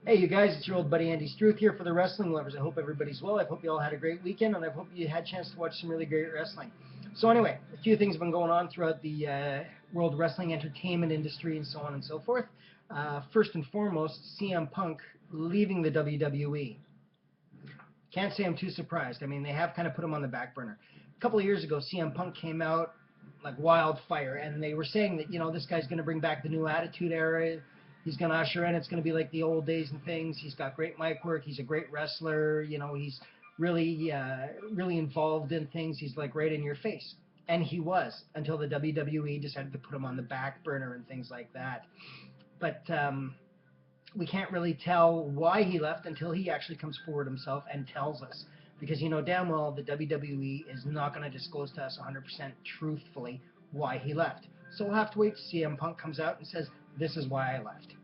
Hey, you guys, it's your old buddy Andy Struth here for the wrestling lovers. I hope everybody's well. I hope you all had a great weekend, and I hope you had a chance to watch some really great wrestling. So anyway, a few things have been going on throughout the world wrestling entertainment industry and so on and so forth. First and foremost, CM Punk leaving the WWE. Can't say I'm too surprised. I mean, they have kind of put him on the back burner. A couple of years ago, CM Punk came out like wildfire, and they were saying that, this guy's going to bring back the new Attitude Era. He's going to usher in. It's going to be like the old days and things. He's got great mic work. He's a great wrestler. He's really involved in things. He's like right in your face. And he was, until the WWE decided to put him on the back burner and things like that. But we can't really tell why he left until he actually comes forward himself and tells us. Because damn well the WWE is not going to disclose to us 100% truthfully why he left. So we'll have to wait to see CM Punk comes out and says, this is why I left.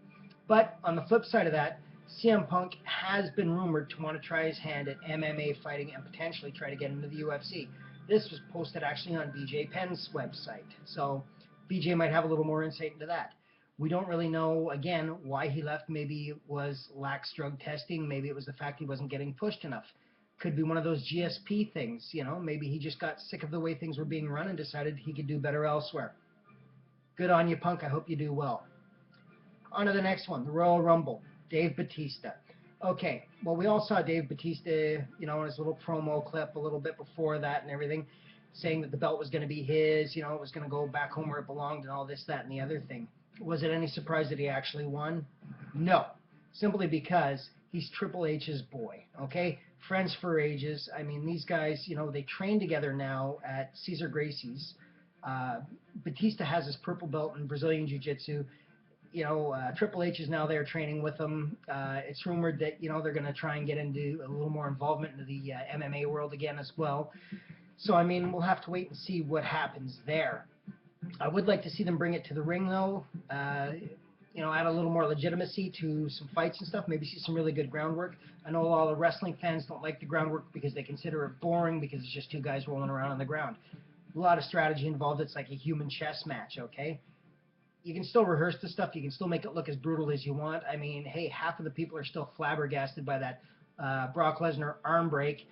But on the flip side of that, CM Punk has been rumored to want to try his hand at MMA fighting and potentially try to get into the UFC. This was posted actually on BJ Penn's website. So BJ might have a little more insight into that. We don't really know, again, why he left. Maybe it was lax drug testing. Maybe it was the fact he wasn't getting pushed enough. Could be one of those GSP things, Maybe he just got sick of the way things were being run and decided he could do better elsewhere. Good on you, Punk. I hope you do well. On to the next one, the Royal Rumble, Dave Bautista. Okay, well, we all saw Dave Bautista, in his little promo clip a little bit before that and everything, saying that the belt was going to be his, it was going to go back home where it belonged and all this, that, and the other thing. Was it any surprise that he actually won? No, simply because he's Triple H's boy, okay? Friends for ages. I mean, these guys, they train together now at Cesar Gracie's. Batista has his purple belt in Brazilian Jiu-Jitsu. Triple H is now there training with them. It's rumored that, they're going to try and get into a little more involvement into the MMA world again as well. So, I mean, we'll have to wait and see what happens there. I would like to see them bring it to the ring, though. Add a little more legitimacy to some fights and stuff. Maybe see some really good groundwork. I know a lot of the wrestling fans don't like the groundwork because they consider it boring because it's just two guys rolling around on the ground. A lot of strategy involved. It's like a human chess match, okay? You can still rehearse the stuff. You can still make it look as brutal as you want. I mean, hey, half of the people are still flabbergasted by that Brock Lesnar arm break.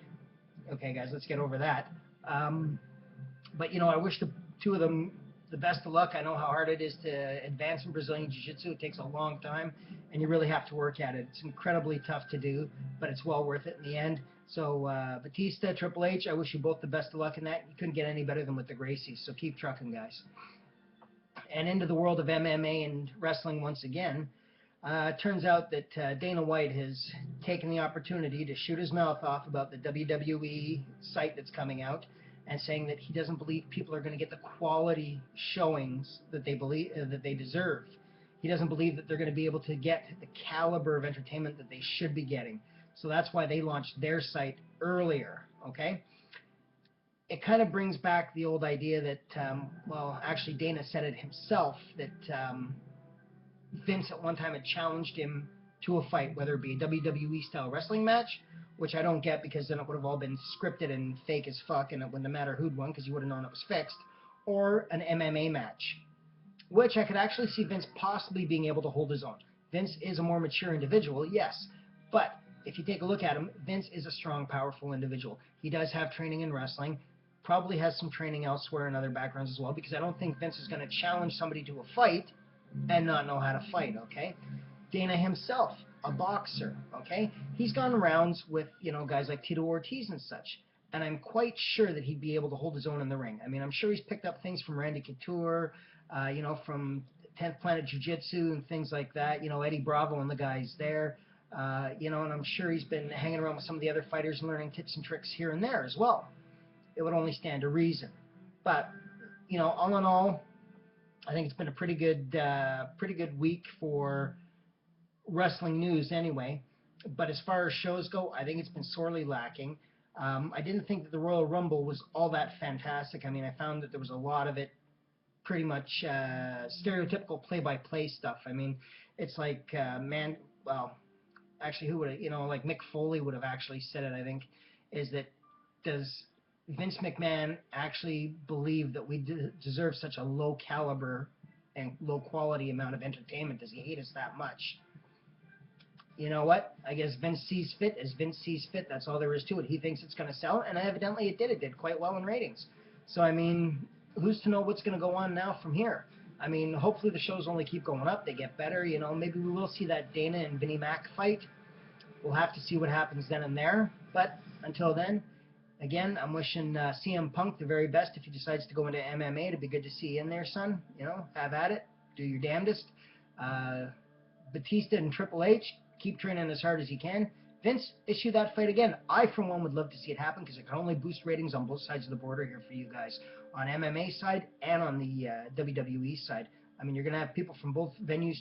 Okay, guys, let's get over that. But, I wish the two of them the best of luck. I know how hard it is to advance in Brazilian Jiu-Jitsu. It takes a long time, and you really have to work at it. It's incredibly tough to do, but it's well worth it in the end. So, Batista, Triple H, I wish you both the best of luck in that. You couldn't get any better than with the Gracies, so keep trucking, guys. And into the world of MMA and wrestling once again. It turns out that Dana White has taken the opportunity to shoot his mouth off about the WWE site that's coming out, and saying that he doesn't believe people are going to get the quality showings that they deserve. He doesn't believe that they're going to be able to get the caliber of entertainment that they should be getting. So that's why they launched their site earlier, okay? It kind of brings back the old idea that, actually Dana said it himself, that Vince at one time had challenged him to a fight, whether it be a WWE-style wrestling match, which I don't get because then it would have all been scripted and fake as fuck and it wouldn't have mattered who'd won because you would have known it was fixed, or an MMA match, which I could actually see Vince possibly being able to hold his own. Vince is a more mature individual, yes, but if you take a look at him, Vince is a strong, powerful individual. He does have training in wrestling, probably has some training elsewhere in other backgrounds as well, because I don't think Vince is going to challenge somebody to a fight and not know how to fight, okay? Dana himself, a boxer, okay? He's gone rounds with, guys like Tito Ortiz and such, and I'm quite sure that he'd be able to hold his own in the ring. I mean, I'm sure he's picked up things from Randy Couture, from 10th Planet Jiu-Jitsu and things like that, Eddie Bravo and the guys there, and I'm sure he's been hanging around with some of the other fighters and learning tips and tricks here and there as well. It would only stand to reason. But, all in all, I think it's been a pretty good week for wrestling news anyway. But as far as shows go, I think it's been sorely lacking. I didn't think that the Royal Rumble was all that fantastic. I mean, I found that there was a lot of it pretty much stereotypical play-by-play stuff. I mean, it's like, actually, who would have, like Mick Foley would have actually said it, I think, is that, does Vince McMahon actually believe that we deserve such a low caliber and low quality amount of entertainment? Does he hate us that much? you know what? I guess Vince sees fit as Vince sees fit. That's all there is to it. He thinks it's going to sell, and evidently it did. It did quite well in ratings. So, I mean, who's to know what's going to go on now from here? I mean, hopefully the shows only keep going up. They get better. You know, maybe we will see that Dana and Vinnie Mac fight. We'll have to see what happens then and there. But until then, again, I'm wishing CM Punk the very best if he decides to go into MMA. It'd be good to see you in there, son. You know, have at it. Do your damnedest. Batista and Triple H, keep training as hard as you can. Vince, issue that fight again. I, for one, would love to see it happen because it can only boost ratings on both sides of the border here for you guys, on MMA side and on the WWE side. I mean, you're going to have people from both venues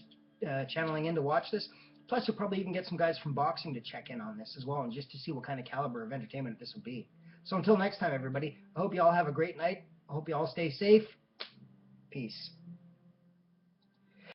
channeling in to watch this. Plus, you'll probably even get some guys from boxing to check in on this as well, and just to see what kind of caliber of entertainment this will be. So until next time, everybody, I hope you all have a great night. I hope you all stay safe. Peace.